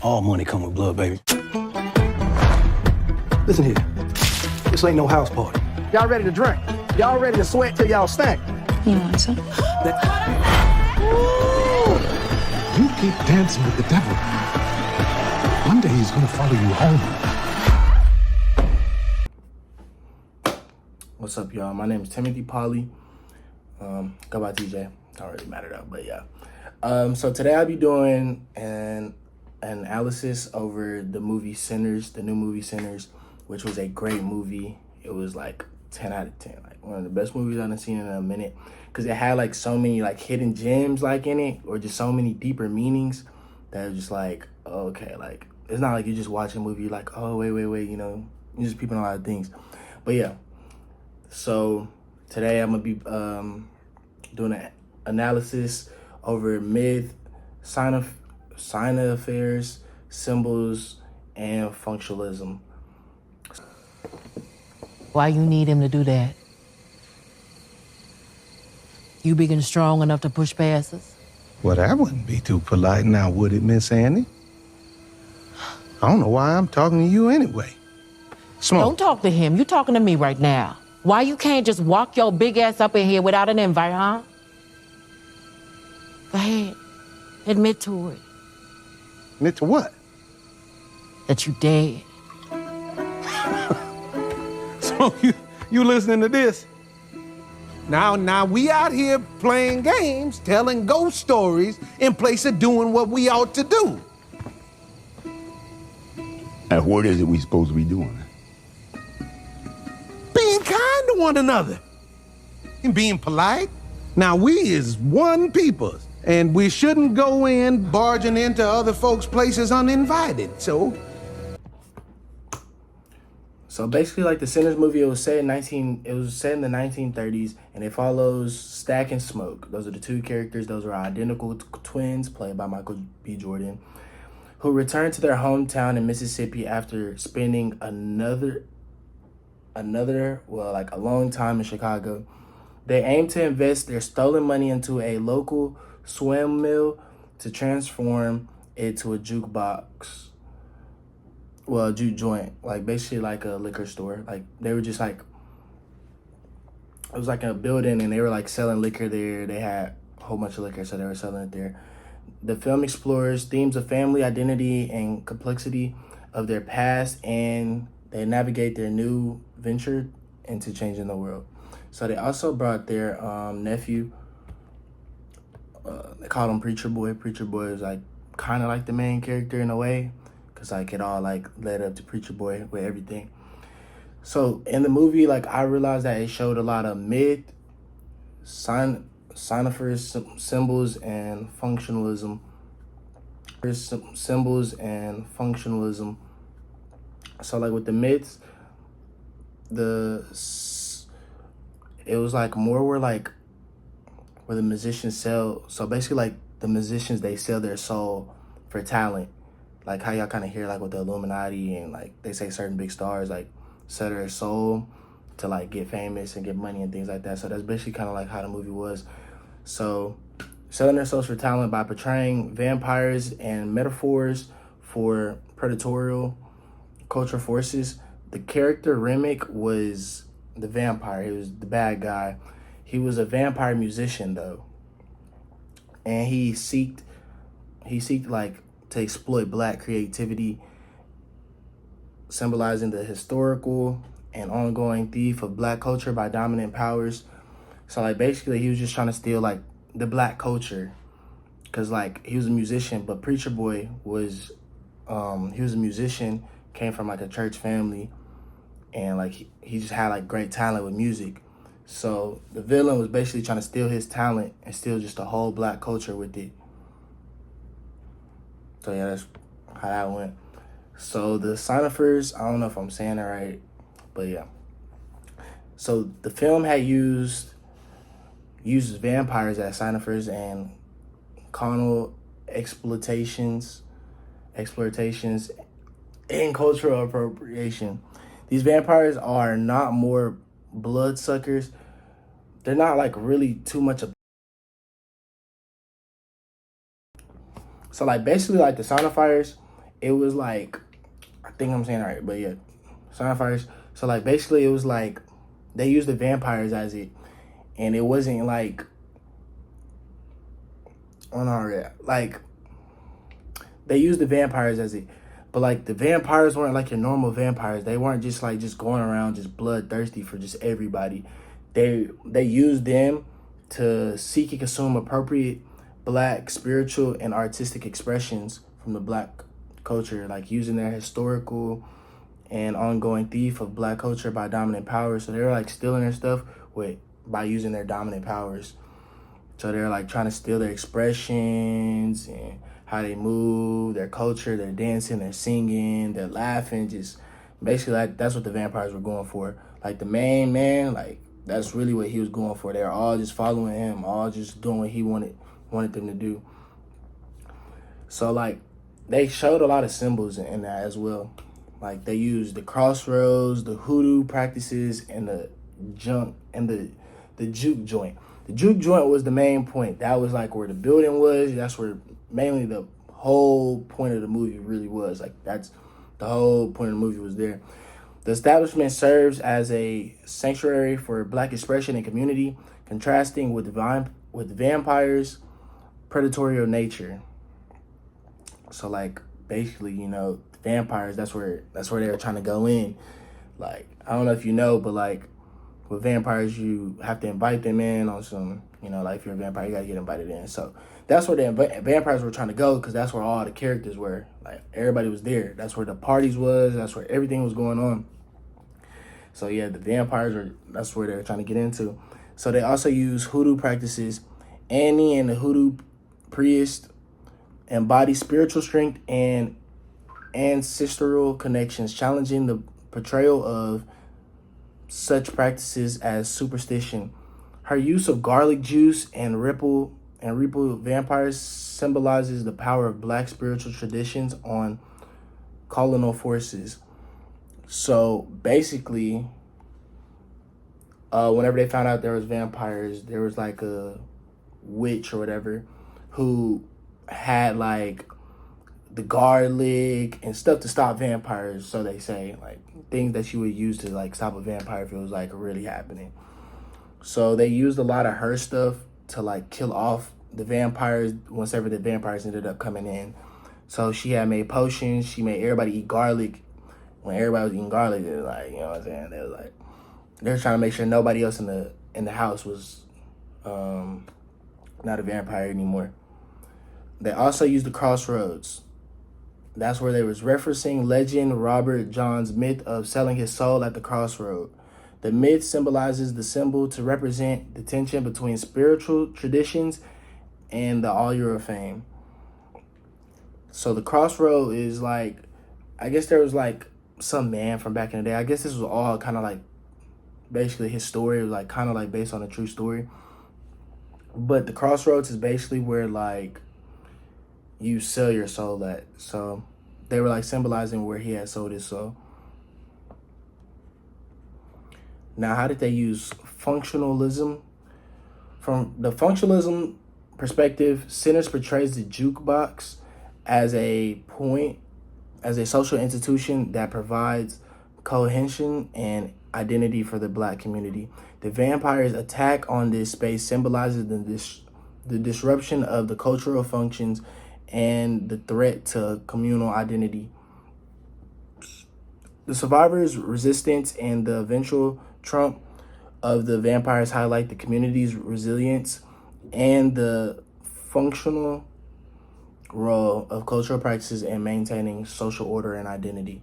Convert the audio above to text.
All money come with blood, baby. Listen here. This ain't no house party. Y'all ready to drink? Y'all ready to sweat till y'all stank? You want some? You keep dancing with the devil. One day he's gonna follow you home. What's up, y'all? My name is Timothy Polly. Go by TJ. Don't really matter though, but yeah. So today I'll be doing an analysis over the movie Sinners, the new movie Sinners, which was a great movie. It was like 10 out of 10, like one of the best movies I've seen in a minute, because it had like so many like hidden gems like in it, or just so many deeper meanings that was just like, okay, like it's not like you just watch a movie, you're like, oh wait, you know, you're just peeping a lot of things. But yeah, so today I'm gonna be doing an analysis over myth, sign of affairs, symbols, and functionalism. Why you need him to do that? You big and strong enough to push past us? Well, that wouldn't be too polite now, would it, Miss Annie? I don't know why I'm talking to you anyway. Smoke. Don't talk to him. You talking to me right now. Why you can't just walk your big ass up in here without an invite, huh? Go ahead. Admit to it. Admit to what? That you dead. So you listening to this? Now we out here playing games, telling ghost stories in place of doing what we ought to do. And what is it we supposed to be doing? Being kind to one another and being polite. Now we is one people, and we shouldn't go in barging into other folks' places uninvited. So basically, like the Sinners movie, it was set in the 1930s, and it follows Stack and Smoke. Those are the two characters. Those are identical twins played by Michael B. Jordan, who returned to their hometown in Mississippi after spending a long time in Chicago. They aim to invest their stolen money into a local swim mill to transform it to a jukebox. Well, a juke joint, like basically like a liquor store. Like they were just like, it was like a building and they were like selling liquor there. They had a whole bunch of liquor, so they were selling it there. The film explores themes of family, identity, and complexity of their past, and they navigate their new venture into changing the world. So they also brought their nephew. They called him Preacher Boy. Preacher Boy is like kind of like the main character in a way, because like it all like led up to Preacher Boy with everything. So in the movie, like I realized that it showed a lot of myth, symbols, and functionalism. So like with the myths, it was like more where the musicians sell. So basically like the musicians, they sell their soul for talent. Like how y'all kind of hear like with the Illuminati and like they say certain big stars like sell their soul to like get famous and get money and things like that. So that's basically kind of like how the movie was. So selling their souls for talent by portraying vampires and metaphors for predatorial cultural forces. The character Remick was the vampire. He was the bad guy. He was a vampire musician though. And he seeked like to exploit Black creativity, symbolizing the historical and ongoing thief of Black culture by dominant powers. So like basically he was just trying to steal like the Black culture, because like he was a musician, but Preacher Boy was he was a musician, came from like a church family, and like he just had like great talent with music. So the villain was basically trying to steal his talent and steal just the whole Black culture with it. So yeah, that's how that went. So the Cynophers, I don't know if I'm saying it right, but yeah. So the film had uses vampires as Cynophers and carnal exploitations, and cultural appropriation. These vampires are not more bloodsuckers. They're not like really too much of. So like basically like the Sonifiers, it was like, I think I'm saying it right, but yeah, Sunfires. So like basically it was like they used the vampires as it, and it wasn't like, oh no, like they used the vampires as it, but like the vampires weren't like your normal vampires. They weren't just like just going around just bloodthirsty for just everybody. They used them to seek and consume appropriate Black spiritual and artistic expressions from the Black culture, like using their historical and ongoing thief of Black culture by dominant powers. So they were like stealing their stuff by using their dominant powers. So they're like trying to steal their expressions and how they move, their culture, their dancing, their singing, their laughing, just basically like that's what the vampires were going for. Like the main man, like that's really what he was going for. They were all just following him, all just doing what he wanted them to do. So like they showed a lot of symbols in that as well. Like they used the crossroads, the hoodoo practices, and the juke joint. The juke joint was the main point. That was like where the building was. That's where mainly the whole point of the movie really was. Like that's the whole point of the movie was there. The establishment serves as a sanctuary for Black expression and community, contrasting with vampires' predatory nature. So like basically, you know, vampires, that's where they were trying to go in. Like, I don't know if you know, but like with vampires, you have to invite them in on some, you know, like if you're a vampire, you gotta get invited in. So that's where the vampires were trying to go, because that's where all the characters were. Like everybody was there. That's where the parties was. That's where everything was going on. So yeah, the vampires that's where they're trying to get into. So they also use hoodoo practices. Annie and the hoodoo priest embody spiritual strength and ancestral connections, challenging the portrayal of such practices as superstition. Her use of garlic juice and ripple vampires symbolizes the power of Black spiritual traditions on colonial forces. So basically, whenever they found out there was vampires, there was like a witch or whatever who had like the garlic and stuff to stop vampires, so they say, like things that she would use to like stop a vampire if it was like really happening. So they used a lot of her stuff to like kill off the vampires whenever the vampires ended up coming in. So she had made potions. She made everybody eat garlic. When everybody was eating garlic, they were like, you know what I'm saying? They were trying to make sure nobody else in the house was not a vampire anymore. They also used the crossroads. That's where they was referencing legend Robert John's myth of selling his soul at the crossroad. The myth symbolizes the symbol to represent the tension between spiritual traditions and the allure of fame. So the crossroad is like, I guess there was like some man from back in the day. I guess this was all kind of like basically his story. It was like kind of like based on a true story. But the crossroads is basically where like you sell your soul at. So they were like symbolizing where he had sold his soul. Now, how did they use functionalism? From the functionalism perspective, Sinners portrays the jukebox as a social institution that provides cohesion and identity for the Black community. The vampires' attack on this space symbolizes the disruption of the cultural functions and the threat to communal identity. The survivors' resistance and the eventual trump of the vampires highlight the community's resilience and the functional role of cultural practices in maintaining social order and identity.